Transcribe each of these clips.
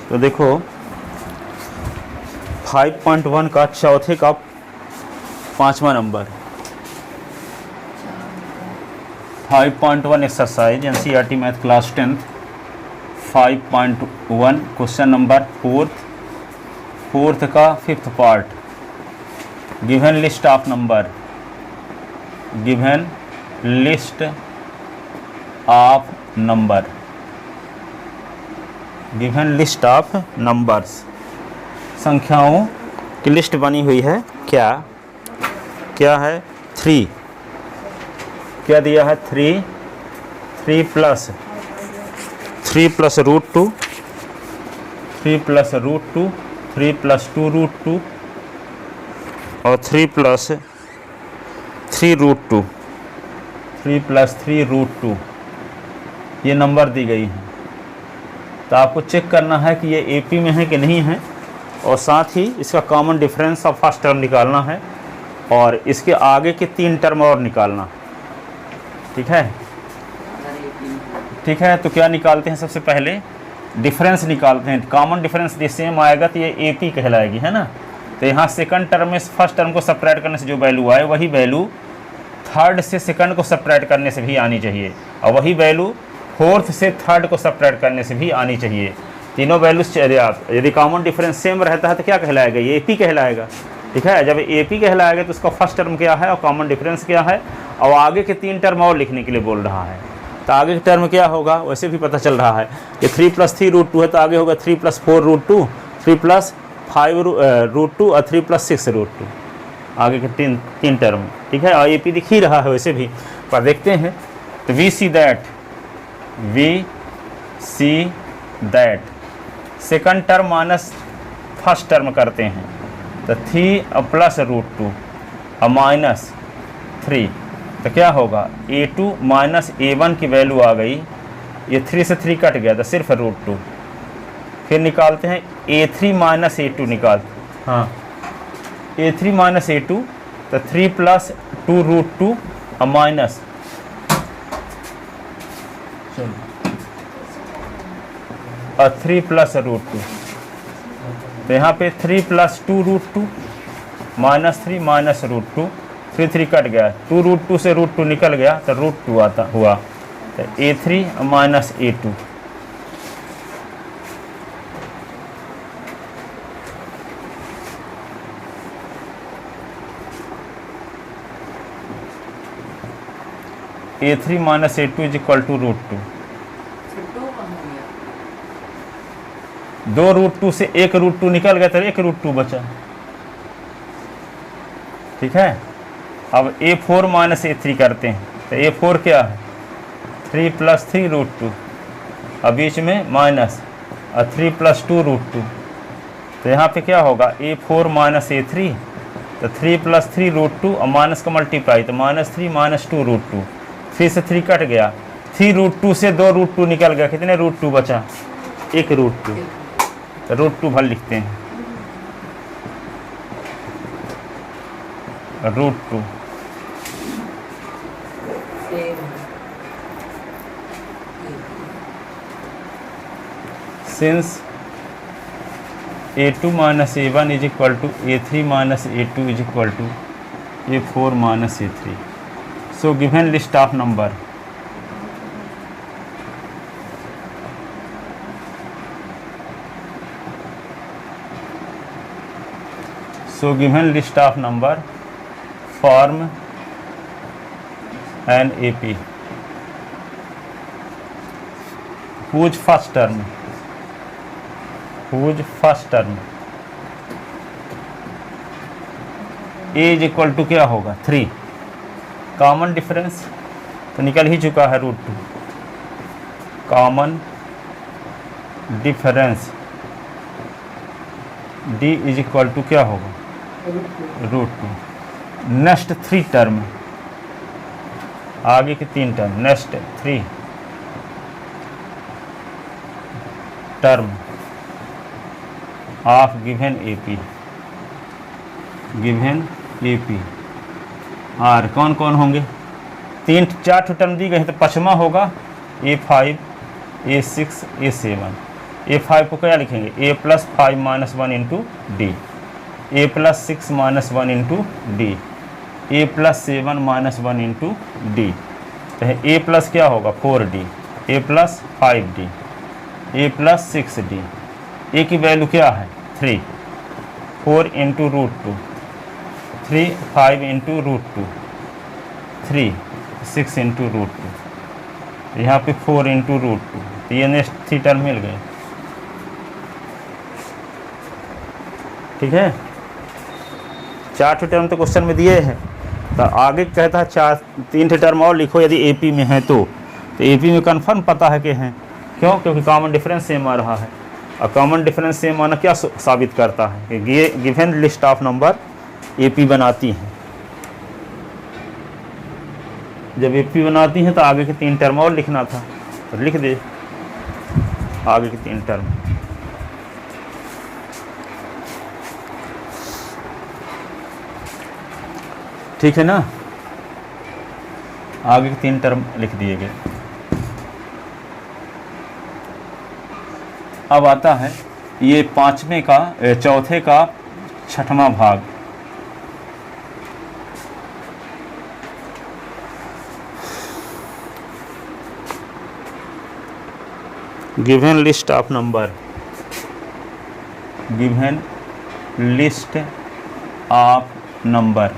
तो देखो 5.1 का चौथे का 5वां नंबर 5.1 exercise NCERT math class 10th 5.1 question number fourth का 5th part. Given list of number, given list of number, given list of numbers, संख्याओं की लिस्ट बनी हुई है। क्या क्या है? 3, क्या दिया है? 3 plus root 2, 3 plus root 2, 3 plus 2 root 2 और 3 प्लस 3 रूट 2, 3 प्लस 3 रूट 2, ये नंबर दी गई है। तो आपको चेक करना है कि ये एपी में है कि नहीं है, और साथ ही इसका common difference of first term निकालना है और इसके आगे के 3 टर्म और निकालना। ठीक है, ठीक है। तो क्या निकालते हैं? सबसे पहले डिफरेंस निकालते हैं। कॉमन डिफरेंस सेम आएगा तो ये एपी कहलाएगी, है ना। तो यहाँ सेकंड टर्म में फर्स्ट टर्म को सब्ट्रैक्ट करने से जो वैल्यू आए वही वैल्यू थर्ड से सेकंड को सब्ट्रैक्ट करने से भी आनी चाहिए, और वही वैल्यू फोर्थ से थर्ड को सब्ट्रैक्ट करने से भी आनी चाहिए। तीनों वैल्यूज यदि कॉमन डिफरेंस सेम रहता है तो क्या कहलाएगा? ये एपी कहलाएगा। ठीक है, जब एपी कहलाएगा तो उसका फर्स्ट टर्म क्या है और कॉमन डिफरेंस क्या है, और आगे के 3 टर्म और लिखने के लिए बोल रहा है। तो आगे के टर्म क्या होगा वैसे भी पता चल रहा है कि 3 प्लस 3 रूट 2 है, तो आगे होगा 3 प्लस 4 रूट 2, 3 प्लस 5 रूट 2 और 3 प्लस 6 रूट 2, आगे के 3 टर्म। ठीक है, और एपी दिख ही रहा है वैसे भी, पर देखते हैं। तो we see that second term minus first term करते हैं, तो 3 प्लस रूट 2 और माइनस 3, तो क्या होगा? a2 माइनस a1 की वैल्यू आ गई, ये 3 से 3 कट गया तो सिर्फ रूट 2। फिर निकालते हैं a3 माइनस a2 निकालते, हाँ a3 माइनस a2, तो 3 प्लस 2 रूट 2 और माइनस और 3 प्लस रूट 2। तो यहाँ पे 3 plus 2 root 2 minus 3 minus root 2, 3 cut गया, 2 रूट 2 से रूट 2 निकल गया तो रूट 2 आता हुआ, तो a3 minus a2। a3 minus a2 is equal to root 2। 2 root 2 से 1 रूट 2 निकल गया तो 1 रूट 2 बचा। ठीक है, अब a4 माइनस a3 करते हैं, तो a4 क्या है? 3 प्लस 3 रूट 2 और बीच में माइनस और 3 प्लस 2 रूट 2, तो यहाँ पे क्या होगा? a4 माइनस a3, तो 3 प्लस 3 रूट 2 और माइनस का मल्टीप्लाई, तो माइनस 3 माइनस 2 रूट 2, 3 से 3 कट गया, 3 रूट 2 से 2 रूट 2 निकल गया, कितने रूट 2 बचा? 1 रूट 2, तो रूट 2 भर लिखते हैं, root 2। Since a2 minus a1 is equal to a3 minus a2 is equal to a4 minus a3, so given list of number, so given list of number form an AP whose first term a is equal to क्या होगा? 3। Common difference तो निकल ही चुका है, root 2। Common difference d is equal to क्या होगा? Root 2। Next 3 term, आगे के 3 term, next 3 term of given AP are कौन कौन होंगे? 3-4 टर्म दी गई है, तो 5वां होगा a5 a6 a7। A5 को क्या लिखेंगे, A plus 5 minus 1 into D, A plus 6 minus 1 into D, A plus 7 minus 1 into D. तो A प्लस क्या होगा 4D, A plus 5D, A plus 6D। A की वैल्यू क्या है 3, 4 into root 2, 3 5 into root 2, 3 6 into root 2, यहाँ पे 4 into root 2। तो ये नेक्स्ट 3 टर्म मिल गए। ठीक है, 4 टर्म तो क्वेश्चन में दिए हैं। तो आगे कहता है 3 टर्म और लिखो यदि एपी में है तो एपी में कन्फर्म पता है कि हैं। क्यों? क्योंकि कॉमन डिफरेंस सेम आ रहा है। और कॉमन डिफरेंस सेम आना क्या साबित करता है कि given list of number AP बनाती हैं। जब एपी बनाती हैं तो आगे के 3 टर्म और लिखना था, तो लिख दे आगे के 3 टर्म। ठीक है ना, आगे के 3 टर्म लिख दिए गए। अब आता है ये चौथे का 6वां भाग। Given list of number, given list of number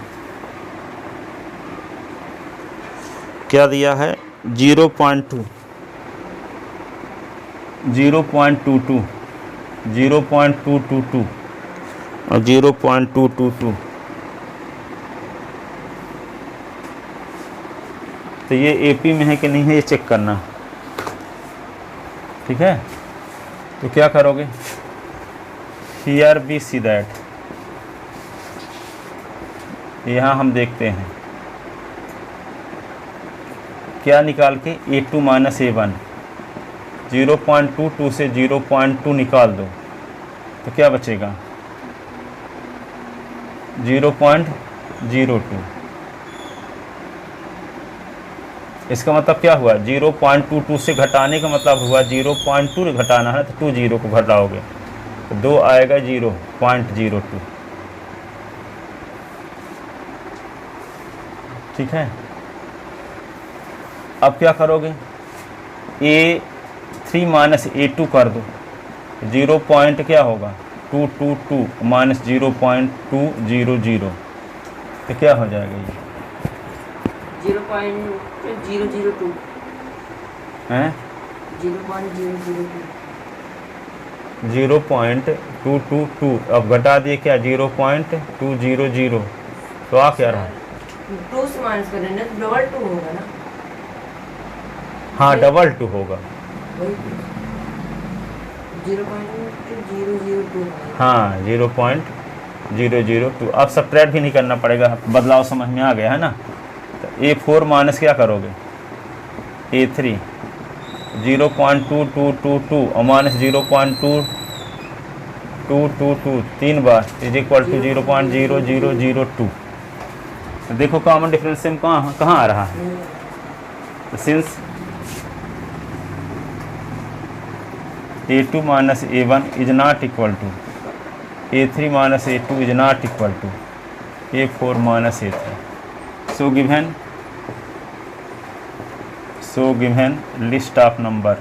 क्या दिया है 0.2, 0.22, 0.222 और 0.222। तो ये एपी में है कि नहीं है ये चेक करना। ठीक है, तो क्या करोगे, हियर बी सी दैट, यहाँ हम देखते हैं क्या निकाल के A2 माइनस A1, 0.22 से 0.2 निकाल दो तो क्या बचेगा 0.02। इसका मतलब क्या हुआ, 0.22 से घटाने का मतलब हुआ 0.2 घटाना है तो 2 0 को घटाओगे तो 2 आएगा 0.02। ठीक है, अब क्या करोगे, A3 माइनस A2 कर दो, 0 पॉइंट क्या होगा 222 माइनस 0.200 तो क्या हो जाएगा ये 0.002 हैं 0.222। अब घटा दिए क्या 0.200 तो आ क्या रहा, 2 से माइनस कर देना डबल 2 होगा ना। हाँ डबल 2 होगा, 0.002 हाँ 0.002। अब सब्ट्रैक्ट भी नहीं करना पड़ेगा, बदलाव समझ में आ गया है ना। तो A4 माइनस क्या करोगे A3, 0.2222 और माइनस 0.2222 3 बार इज इक्वल टू 0.0002। देखो कॉमन डिफरेंस सेम कहाँ आ रहा है, since A2 minus A1 is not equal to A3 minus A2 is not equal to A4 minus A3। So given list of number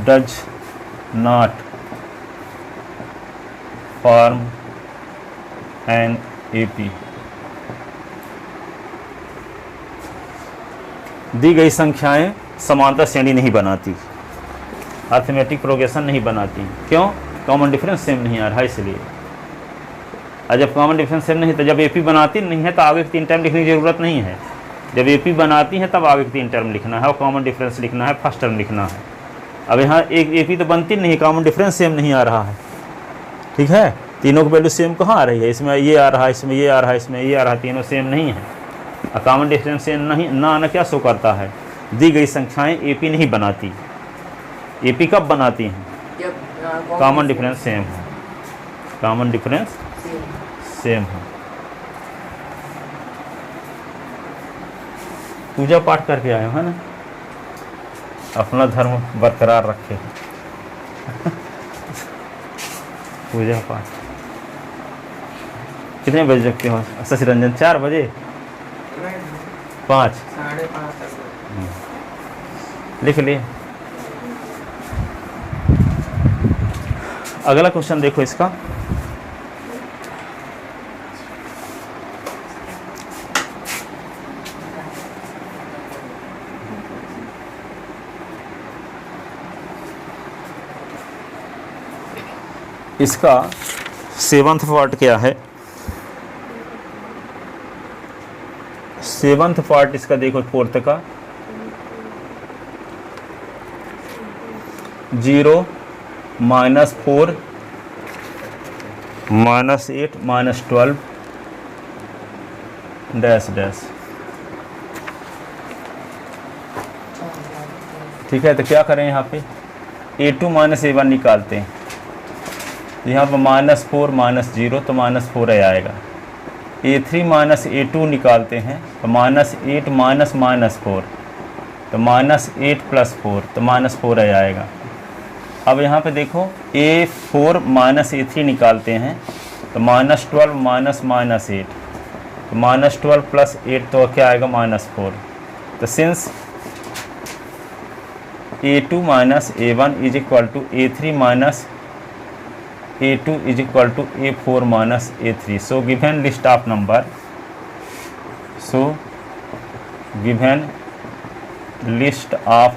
does not form an AP। दी गई संख्याएं समांतर श्रेणी नहीं बनाती, अर्थमेटिक प्रोग्रेशन नहीं बनाती। क्यों? कॉमन डिफरेंस सेम नहीं आ रहा इसलिए। और जब कॉमन डिफरेंस सेम नहीं तो जब एपी बनाती नहीं है तो आगे 3 टर्म लिखने की ज़रूरत नहीं है। जब एपी बनाती है तब आगे 3 टर्म लिखना है और कॉमन डिफरेंस लिखना है, फर्स्ट टर्म लिखना है। अब यहाँ एक एपी तो बनती नहीं, कॉमन डिफरेंस सेम नहीं आ रहा है। ठीक है, तीनों की वैल्यू सेम कहाँ आ रही है, इसमें ये आ रहा है, इसमें ये आ रहा है, इसमें ये आ रहा है, तीनों सेम नहीं है। और कॉमन डिफरेंस सेम नहीं ना आना क्या शो करता है, दी गई संख्याएं एपी नहीं बनाती। एपी कब बनाती हैं, कॉमन डिफरेंस सेम है, कॉमन डिफरेंस सेम है। पूजा पाठ करके आए हो है ना, अपना धर्म बरकरार रखे। पूजा पाठ कितने बजे जगते हो शशि रंजन? 4 बजे? 5? 5:30 लिख लिए। अगला क्वेश्चन देखो इसका। इसका 7th पार्ट क्या है? 7th पार्ट इसका देखो 4th का 0 -4 -8 -12 डैश डैश। ठीक है, तो क्या करें यहाँ पे A2 -A1 निकालते हैं। यहाँ पर -4 -0 तो -4 आएगा। A3 -A2 निकालते हैं तो -8 -4 तो -8 + 4 तो -4 आएगा। अब यहाँ पे देखो A4 -A3 निकालते हैं तो -12 -8 तो -12 + 8 तो क्या आएगा -4। तो since A2 -A1 = A3 A2 = A4 -A3। So given list of number, so given list of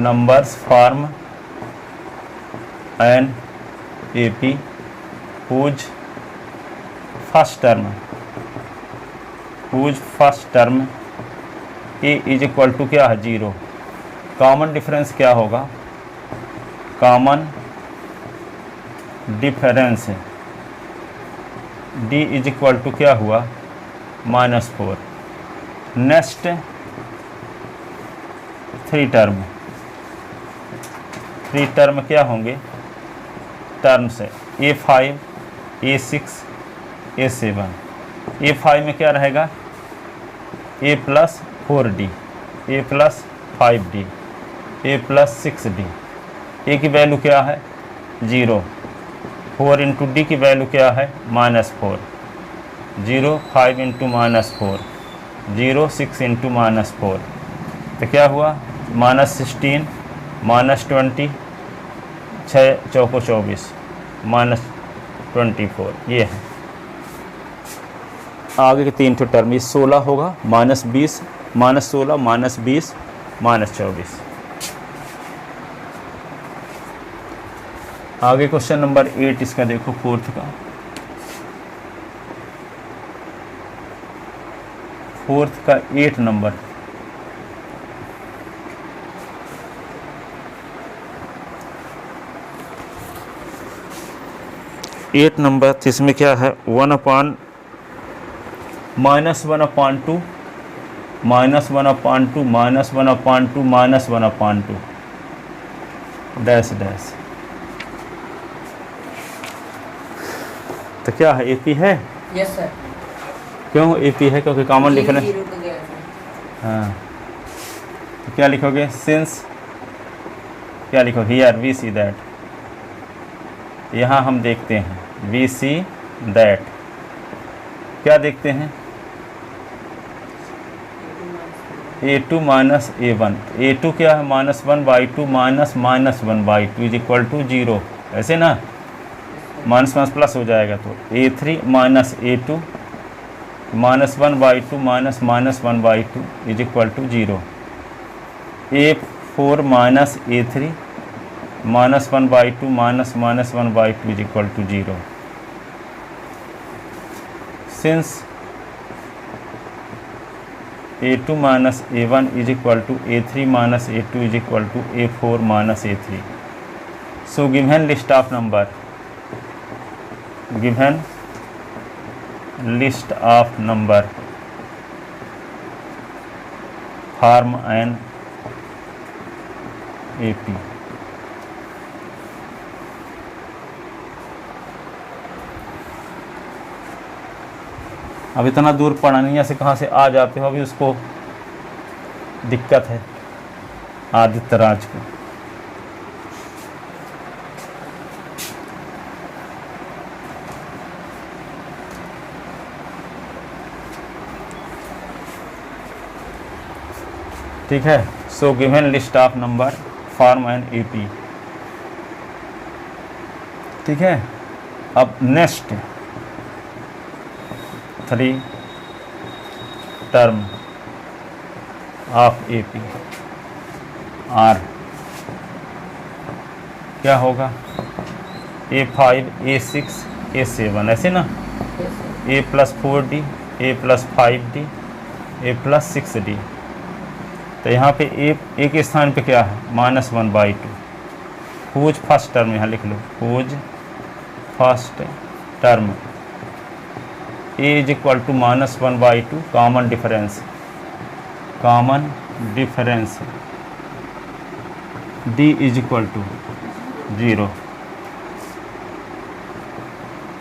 numbers form an AP whose first term A = क्या है 0। कॉमन डिफरेंस क्या होगा? कॉमन डिफरेंस D = क्या हुआ -4। नेक्स्ट 3 टर्म क्या होंगे? Terms A5 A6 A7। A5 में क्या रहेगा? A + 4D A + 5D A + 6D। A की वैल्यू क्या है 0। 4 × D की वैल्यू क्या है -4। 0 5 × -4 0 6 × -4 तो क्या हुआ -16 -20 6 चौको 24 -24। ये है आगे के 3 टर्म। ये 16 होगा -20 -16 -20 -24। आगे क्वेश्चन नंबर 8 इसका देखो 4th का। 4th का 8 नंबर। तो इसमें क्या है 1/-2 -1/2 -1/2 डैश डैश। तो क्या है AP है? Yes sir. क्यों AP है? क्योंकि कॉमन डिफरेंस। 0 तो गया था। हाँ, तो क्या लिखोगे? सिंस क्या लिखो? Here we see that. यहाँ हम देखते हैं वी सी दैट। क्या देखते हैं? A2 -A1। A2 क्या है -1/2 -1/2 = 0। ऐसे ना माइनस प्लस हो जाएगा तो A3 -A2 -1/2 -1/2 = 0। A4 -A3 -1/2 -1/2 = 0। Since A2 -A1 = A3 -A2 = A4 -A3। So given list of number form an AP। अब इतना दूर पढ़ानिया से कहाँ से आ जाते हो, अभी उसको दिक्कत है आदित्य राज को। ठीक है। So given list of number form an AP. ठीक है। अब next 3 term of AP are क्या होगा, A5 A6 A7 ऐसे ना, A + 4D A + 5D A + 6D। तो यहाँ पे ए के स्थान पे क्या है, -1/2। खोज फर्स्ट टर्म, यहाँ लिख लो खोज first term A = -1/2 common difference D = 0।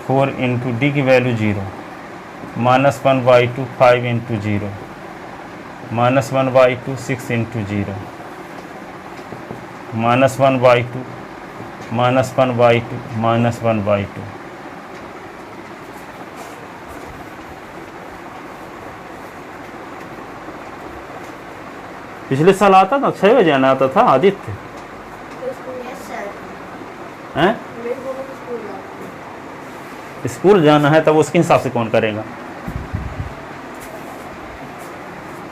4 × D की वैल्यू 0, -1/2 5 × 0, -1/2 6 × 0, -1/2 -1/2 -1/2। पिछले साल आता था 6 बजे आना आता था आदित्य हैं, स्कूल जाना है तब उसके हिसाब से कौन करेगा।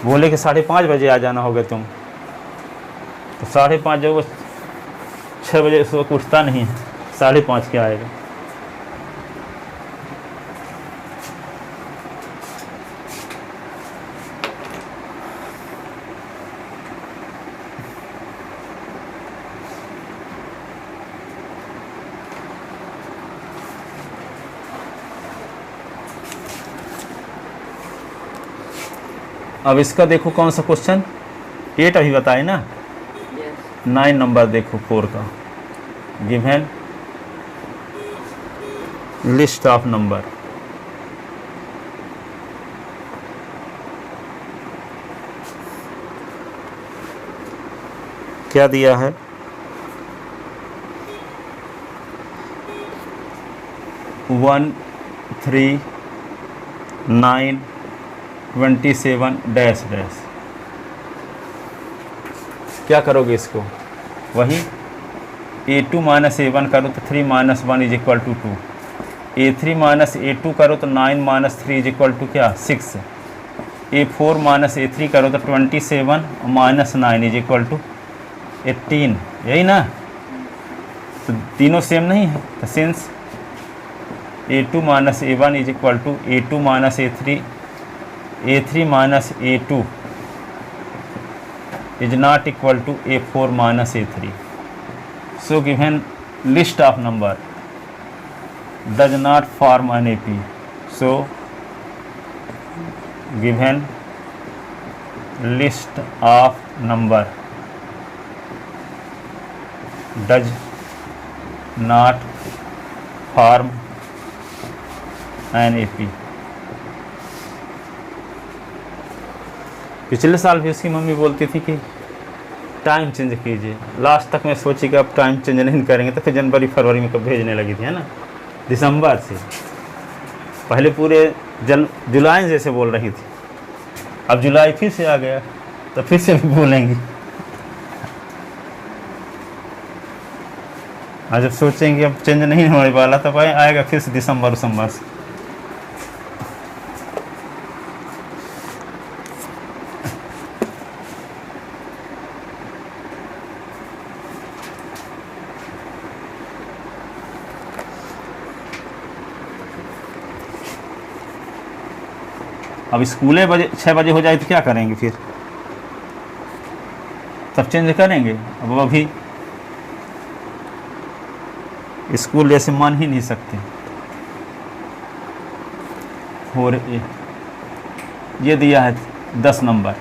बोले कि 5:30 बजे आ जाना होगा तुम, तो 5:30 जब वो 6 बजे उस वक्त उठता नहीं है, 5:30 क्या आएगा। अब इसका देखो कौन सा क्वेश्चन, 8 अभी बताए ना, 9 नंबर देखो 4 का, गिवन लिस्ट ऑफ नंबर। क्या दिया है, 1 3 9 27 डैश डैश। क्या करोगे इसको, वही A2 - A1 करो तो 3 - 1 = 2, A3 - A2 करो तो 9 - 3 = क्या 6, A4 - A3 करो तो 27 - 9 = 18। यही ना, तो तीनों सेम नहीं है, तो since A2 - A1 = A2 - A3 A3 - A2 is not equal to A4 - A3. So given list of number does not form an AP. So given list of number does not form an AP. पिछले साल भी उसकी mummy बोलती थी कि time change कीजिए, last तक मैं सोची कि अब टाइम चेंज नहीं करेंगे, तो फिर जनवरी फरवरी में कब भेजने लगी थी, है ना, दिसंबर से। पहले पूरे जुलाई जैसे बोल रही थी, अब जुलाई फिर से आ गया, तो फिर से भी बोलेंगी। आज जब सोचेंगे अब चेंज नहीं होने वाला, तब आएगा फिर से दिसंबर से। अब स्कूलें 6 बजे हो जाए तो क्या करेंगे फिर, तब चेंज करेंगे। अब अभी स्कूल जैसे मान ही नहीं सकते। और ये दिया है 10 नंबर,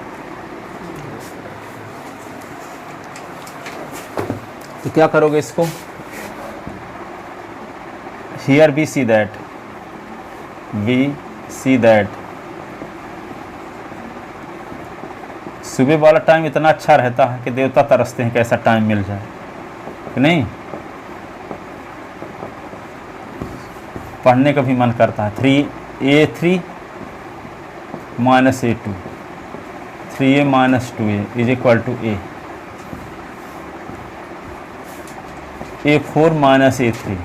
तो क्या करोगे इसको, हियर वी सी दैट सुबह वाला टाइम इतना अच्छा रहता है कि देवता तरसते हैं कि ऐसा टाइम मिल जाए कि नहीं, पढ़ने का भी मन करता है। 3a3 minus a2, 3a minus 2a is equal to a, a4 minus a3,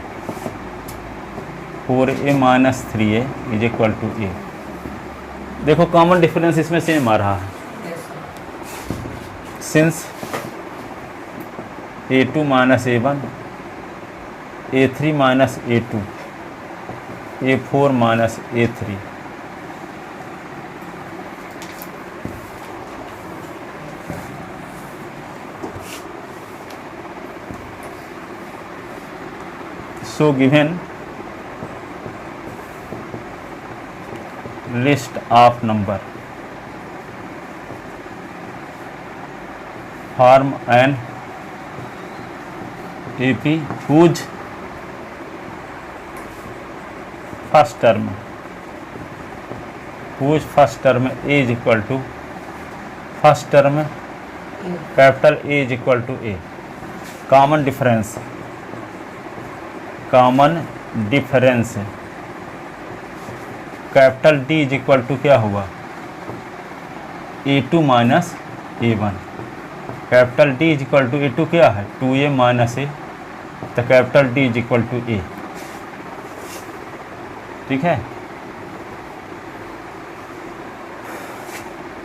4a minus 3a is equal to a। देखो कॉमन डिफरेंस इसमें सेम आ रहा है, Yes, sir. Since a2 minus a1, a3 minus a2, a4 minus a3। So given list of number form an AP whose first term A is equal to first term capital A is equal to A। common difference capital D is equal to क्या हुआ, A2 minus A1। Capital D is equal to A2 क्या है, 2A minus A, तो capital D is equal to A। ठीक है।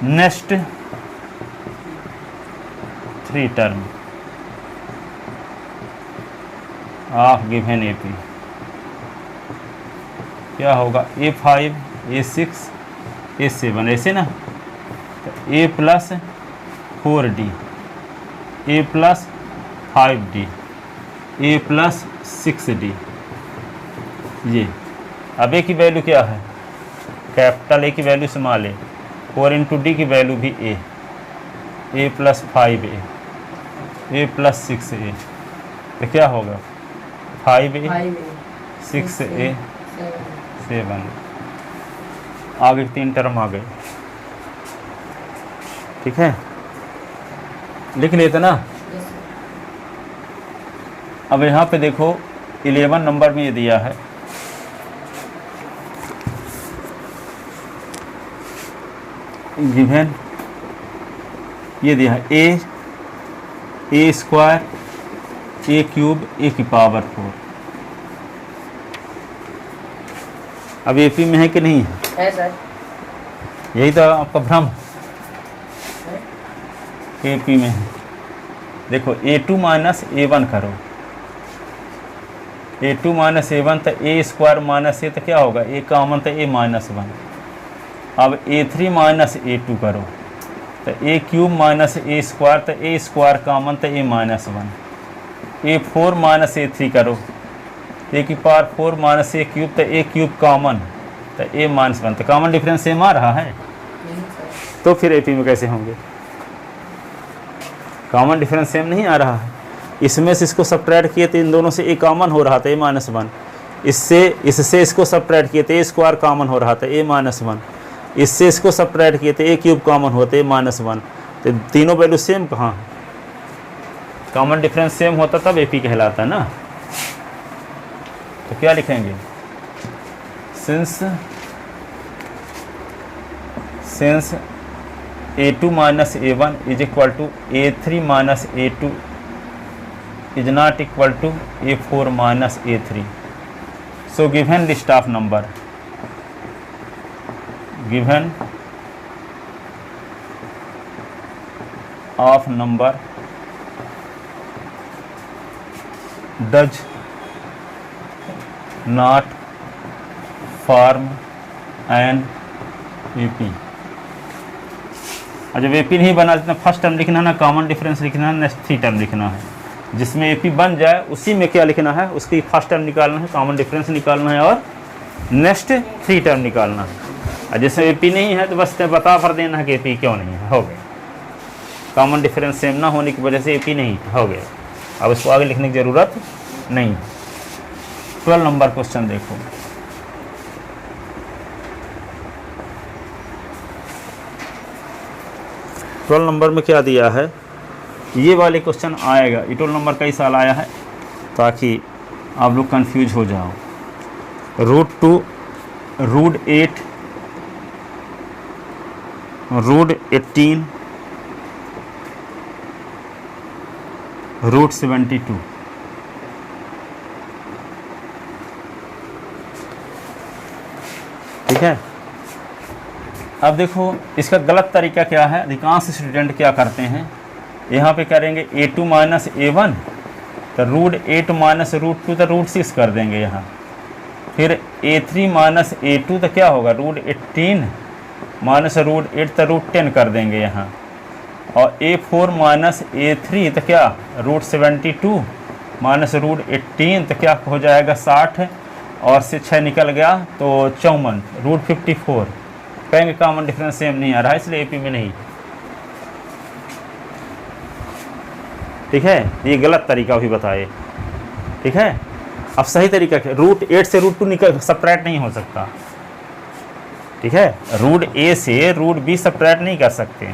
Next 3 term of given AP क्या होगा, A5 A6 A7 ऐसे ना, तो A plus 4D, A plus 5D, A plus 6D। ये अब A की वैल्यू क्या है, कैपिटल A की value small a, 4 into D की वैल्यू भी A plus 5A, A plus 6A, तो क्या होगा 5A 6A 7। आगे 3 टर्म आ गए। ठीक है, लिख लेते ना। Yes, sir. अब यहाँ पे देखो 11 नंबर में ये दिया है, गिवन ये दिया है ए स्क्वायर ए क्यूब ए की पावर 4। अब एपी में है कि नहीं है, है सर। यही तो आपका भ्रम, एपी में है। देखो A2 माइनस A1 करो, A2 माइनस A1 तो A स्क्वायर माइनस A तो क्या होगा, A कॉमन तो A माइनस 1। अब A3 माइनस A2 करो तो A cube minus A square तो A स्क्वायर कॉमन तो A minus 1। A4 minus A3 करो, A की पावर 4 माइनस A क्यूब तो A क्यूब कॉमन तो A माइनस 1। तो कॉमन डिफरेंस सेम आ रहा है, नहीं सर। तो फिर एपी में कैसे होंगे, कॉमन डिफरेंस सेम नहीं आ रहा है। इसमें से इसको सब्ट्रैक्ट किए तो इन दोनों से A कॉमन हो रहा था A माइनस 1, इससे इसको सब्ट्रैक्ट किए तो A स्क्वायर कॉमन हो रहा था A माइनस 1, इससे इसको सब्ट्रैक्ट किए तो A क्यूब कॉमन होते A माइनस 1। तो तीनों वैल्यू सेम कहाँ है, कॉमन डिफरेंस सेम होता तब एपी कहलाता है ना। तो क्या लिखेंगे, since A2 minus A1 is equal to A3 minus A2 is not equal to A4 minus A3। So given list of number, given of number does not form an AP. और जब AP नहीं बना तो first term लिखना है ना, common difference लिखना है, नेक्स्ट 3 टर्म लिखना है। जिसमें एपी बन जाए उसी में क्या लिखना है, उसकी फर्स्ट टर्म निकालना है, कॉमन डिफरेंस निकालना है और नेक्स्ट 3 टर्म निकालना है। और जिसमें एपी नहीं है तो बस बता भर देना है कि एपी क्यों नहीं है, हो गया। कॉमन डिफरेंस सेम ना होने की वजह से एपी नहीं हो गया, अब इसको आगे लिखने की ज़रूरत नहीं। 12 नंबर क्वेश्चन देखो, 12 नंबर में क्या दिया है, ये वाले क्वेश्चन आएगा। ये 12 नंबर कई साल आया है, ताकि आप लोग कंफ्यूज हो जाओ। √2, √8, √18, √72। ठीक है। अब देखो इसका गलत तरीका क्या है, अधिकांश स्टूडेंट क्या करते हैं, यहाँ पे करेंगे a2 माइनस a1, तो √8 माइनस √2 तो √6 कर देंगे यहाँ। फिर a3 माइनस a2 तो क्या होगा, √18 माइनस √8 तो √10 कर देंगे यहाँ। और a4 माइनस a3 तो क्या, √72 माइनस √18 तो क्या हो जाएगा, 60, और से 6 निकल गया तो 54, √54। कहेंगे कॉमन डिफरेंस सेम नहीं आ रहा है, इसलिए AP में नहीं। ठीक है, ये गलत तरीका भी बताए। ठीक है, अब सही तरीका क्या, √8 से √2 निकल सब्ट्रैक्ट नहीं हो सकता। ठीक है, √a से √b सब्ट्रैक्ट नहीं कर सकते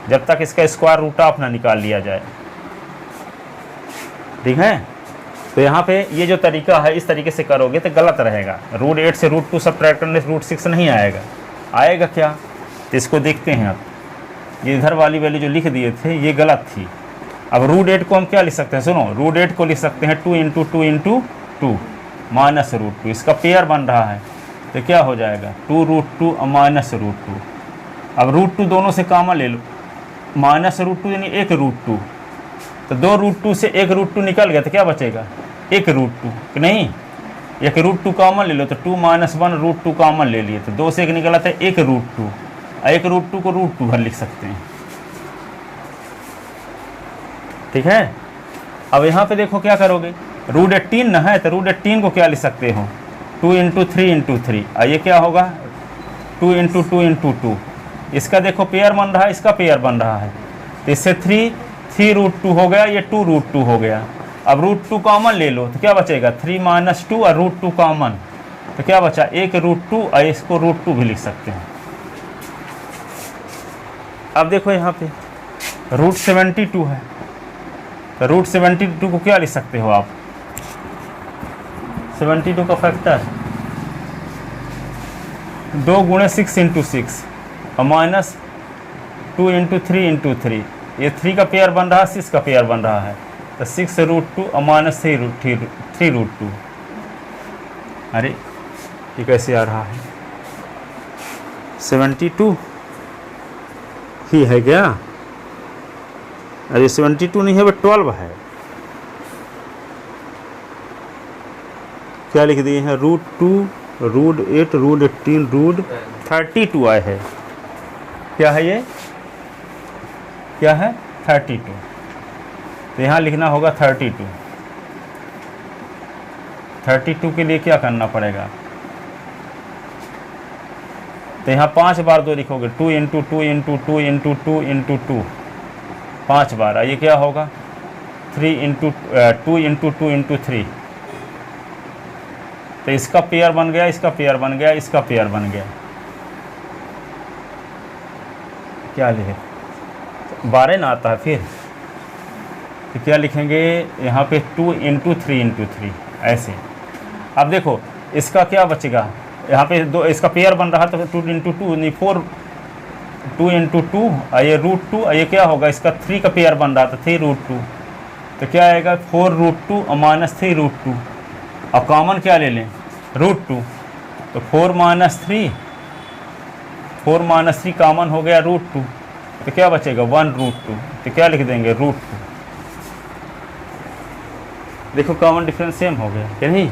जब तक इसका स्क्वायर रूट ऑफ ना निकाल लिया जाए। ठीक है, तो यहाँ पे ये जो तरीका है इस तरीके से करोगे तो गलत रहेगा। √8 से √2 सब्ट्रैक्ट करने से √6 नहीं आएगा। आएगा क्या, तो इसको देखते हैं आप। ये इधर वाली वैल्यू जो लिख दिए थे ये गलत थी। अब √8 को हम क्या लिख सकते हैं, सुनो, √8 को लिख सकते हैं 2 × 2 × 2 माइनस √2। इसका पेयर बन रहा है तो क्या हो जाएगा, 2√2 माइनस √2। अब √2 दोनों से कॉमन ले लो, माइनस √2 यानी 1 √2, तो 2 √2 से 1 √2 निकल गया तो क्या बचेगा, 1 √2। कि नहीं, 1 √2 कॉमन ले लो तो 2 माइनस 1 √2 कॉमन ले लिए तो 2 से 1 निकला था 1 √2। 1 √2 को √2 भर लिख सकते हैं। ठीक है, अब यहाँ पे देखो क्या करोगे, √18 ना है तो √18 को क्या लिख सकते हो, 2 × 3 × 3। ये क्या होगा, 2 × 2 × 2। इसका देखो पेयर बन रहा है, इसका पेयर बन रहा है, तो इससे 3 √2 हो गया, ये 2 √2 हो गया। अब √2 कॉमन ले लो तो क्या बचेगा, 3 - 2 और √2 कॉमन तो क्या बचा, 1 √2, और इसको √2 भी लिख सकते हैं। अब देखो यहाँ पे √72 है, तो √72 को क्या लिख सकते हो आप, 72 का फैक्टर 2 × 6 × 6 और माइनस 2 × 3 × 3। ये 3 का पेयर बन रहा है, 6 का पेयर बन रहा है, तो 6 √2 और माइनस 3 √2। अरे ये कैसे आ रहा है, 72 ही है क्या, अरे 72 नहीं है, वो 12 है। क्या लिख दिए हैं, √2 √8 √18 √32 आए है। क्या है ये, क्या है, 32। तो यहाँ लिखना होगा 32। 32 के लिए क्या करना पड़ेगा, तो यहाँ 5 बार 2 लिखोगे, 2 × 2 × 2 × 2 × 2 5 बार। ये क्या होगा, 2 × 2 × 3। तो इसका पेयर बन गया, इसका पेयर बन गया, इसका पेयर बन गया। क्या लिखे, 12 ना आता है फिर, तो क्या लिखेंगे यहाँ पे 2 × 3 × 3 ऐसे। अब देखो इसका क्या बचेगा, यहाँ पे 2 इसका पेयर बन रहा तो 2 × 2 नहीं 4, 2 × 2 और ये √2, और ये क्या होगा, इसका 3 का पेयर बन रहा था 3 √2, तो क्या आएगा 4 √2 और माइनस 3 √2। अब कॉमन क्या ले लें, √2, तो 4 - 3 कॉमन हो गया √2, तो क्या बचेगा 1 √2, तो क्या लिख देंगे √2। देखो कॉमन डिफरेंस सेम हो गया क्या नहीं,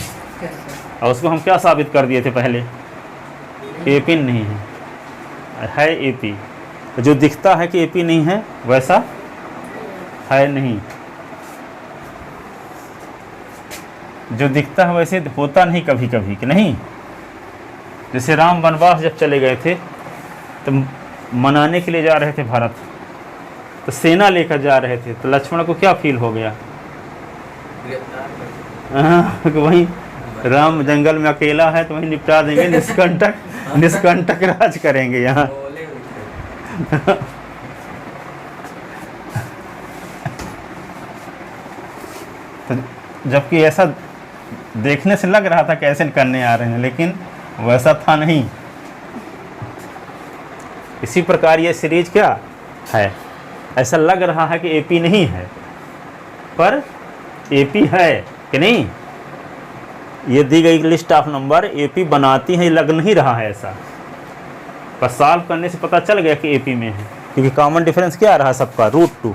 और उसको हम क्या साबित कर दिए थे पहले, AP नहीं है AP। जो दिखता है कि AP नहीं है वैसा है नहीं, जो दिखता है वैसे होता नहीं कभी कभी कि नहीं। जैसे राम वनवास जब चले गए थे तो मनाने के लिए जा रहे थे भारत, तो सेना लेकर जा रहे थे, तो लक्ष्मण को क्या फील हो गया, वहीं राम जंगल में अकेला है तो वहीं निपटा देंगे, निष्कंटक राज करेंगे यहाँ। तो जबकि ऐसा देखने से लग रहा था कि ऐसे करने आ रहे हैं, लेकिन वैसा था नहीं। इसी प्रकार ये सीरीज क्या है, ऐसा लग रहा है कि एपी नहीं है पर एपी है कि नहीं। ये दी गई लिस्ट ऑफ नंबर एपी बनाती है, लग नहीं रहा है ऐसा, पर सॉल्व करने से पता चल गया कि एपी में है, क्योंकि कॉमन डिफरेंस क्या रहा सबका, √2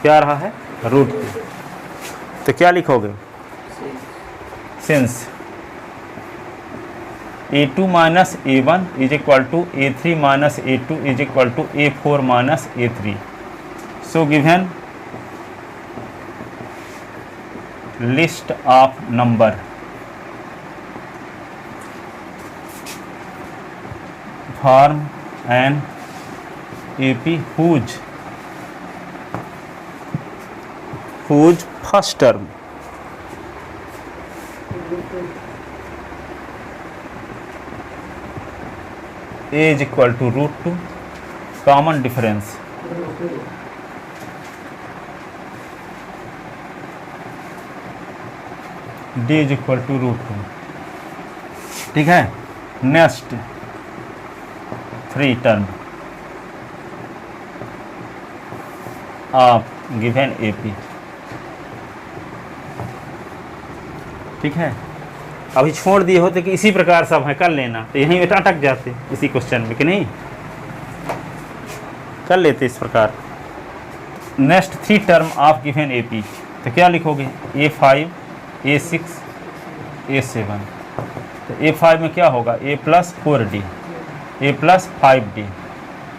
क्या रहा है, √2। तो क्या लिखोगे, since A2 minus A1 is equal to A3 minus A2 is equal to A4 minus A3, so given list of number form an AP whose first term A is equal to √2, common difference D is equal to √2। ठीक है, next 3 term of given AP। ठीक है, अभी छोड़ दिए होते कि इसी प्रकार सब है कर लेना, तो यहीं बेटा अटक जाते इसी क्वेश्चन में कि नहीं, कर लेते इस प्रकार। Next 3 term of given AP, तो क्या लिखोगे, A5 A6 A7। तो A5 में क्या होगा, A plus 4D, A plus 5D,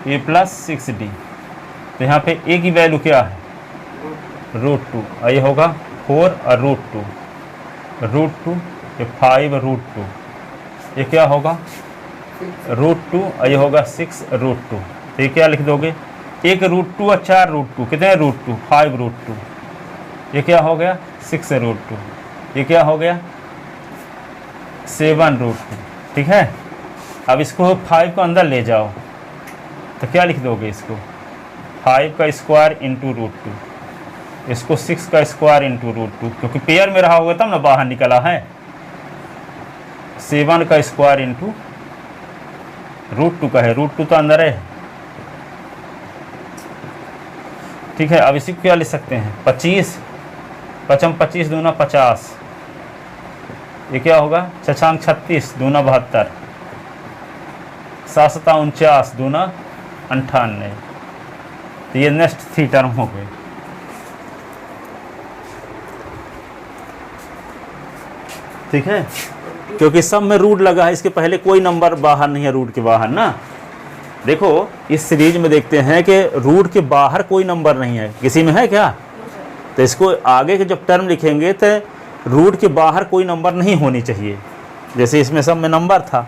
A plus 6D। तो यहाँ पे A की वैल्यू क्या है, √2, और ये होगा 4 और √2, ये 5 √2, ये क्या होगा √2, और ये होगा 6 √2। तो ये क्या लिख दोगे, 1 √2 और 4 √2, कितने √2, 5 √2, ये क्या हो गया 6 √2, ये क्या हो गया 7 √2। ठीक है, अब इसको 5 को अंदर ले जाओ, तो क्या लिख दोगे, इसको 5 का स्क्वायर इंटू √2, इसको 6 का स्क्वायर इंटू √2, क्योंकि पेयर में रहा होगा तब ना बाहर निकला है। 7 का स्क्वायर इंटू √2 का है, √2 तो अंदर है। ठीक है, अब इसी को क्या लिख सकते हैं, 25 पचम 25 दूना 50, ये क्या होगा 6 36 दूना 72, 7 7 49 दूना 98। तो ये नेक्स्ट 3 टर्म हो गए। ठीक है, क्योंकि सब में रूट लगा है, इसके पहले कोई नंबर बाहर नहीं है रूट के बाहर ना। देखो इस सीरीज में देखते हैं कि रूट के बाहर कोई नंबर नहीं है, किसी में है क्या, तो इसको आगे के जब टर्म लिखेंगे तो रूट के बाहर कोई नंबर नहीं होनी चाहिए। जैसे इसमें सब में नंबर था,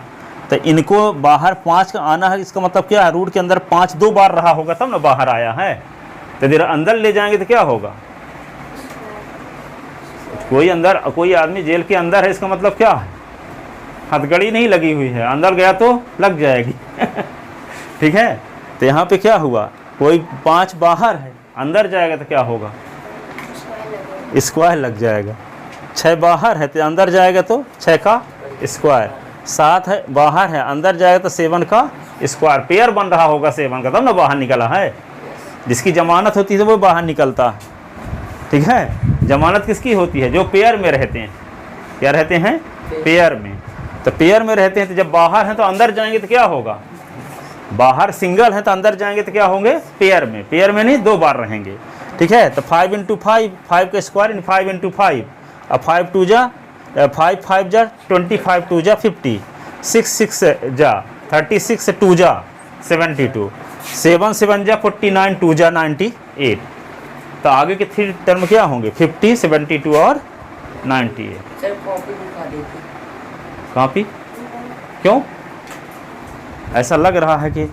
तो इनको बाहर 5 का आना है, इसका मतलब क्या है, रूट के अंदर 5 2 बार रहा होगा तब ना बाहर आया है। तो देर अंदर ले जाएंगे तो क्या होगा, कोई आदमी जेल के अंदर है, इसका मतलब क्या है, हथकड़ी नहीं लगी हुई है, अंदर गया तो लग जाएगी। ठीक है, तो यहाँ पे क्या हुआ, कोई 5 बाहर है, अंदर जाएगा तो क्या होगा, स्क्वायर लग जाएगा। 6 बाहर है तो अंदर जाएगा तो 6 का स्क्वायर, 7 है बाहर है, अंदर जाएगा तो 7 का स्क्वायर, पेयर बन रहा होगा 7 का, तब ना बाहर निकला है। जिसकी जमानत होती है वो बाहर निकलता है। ठीक है, जमानत किसकी होती है, जो पेयर में रहते हैं, क्या रहते हैं, पेयर में। तो पेयर में रहते हैं, तो जब बाहर हैं तो अंदर जाएंगे तो क्या होगा, बाहर सिंगल है तो अंदर जाएंगे तो क्या होंगे, पेयर में। पेयर में नहीं 2 बार रहेंगे। ठीक है, तो 5 × 5, 5 का स्क्वायर इन 5 × 5, अब 5 2 जा 5 5 जा 25, 2 जा 50, 6 6 जा 36, 2 जा 72, 7 7 जा 49, 2 जा 98। तो आगे के 3 टर्म क्या होंगे, 50 72 और 98। सर कॉपी दिखा देती, कॉपी क्यों, ऐसा लग रहा है कि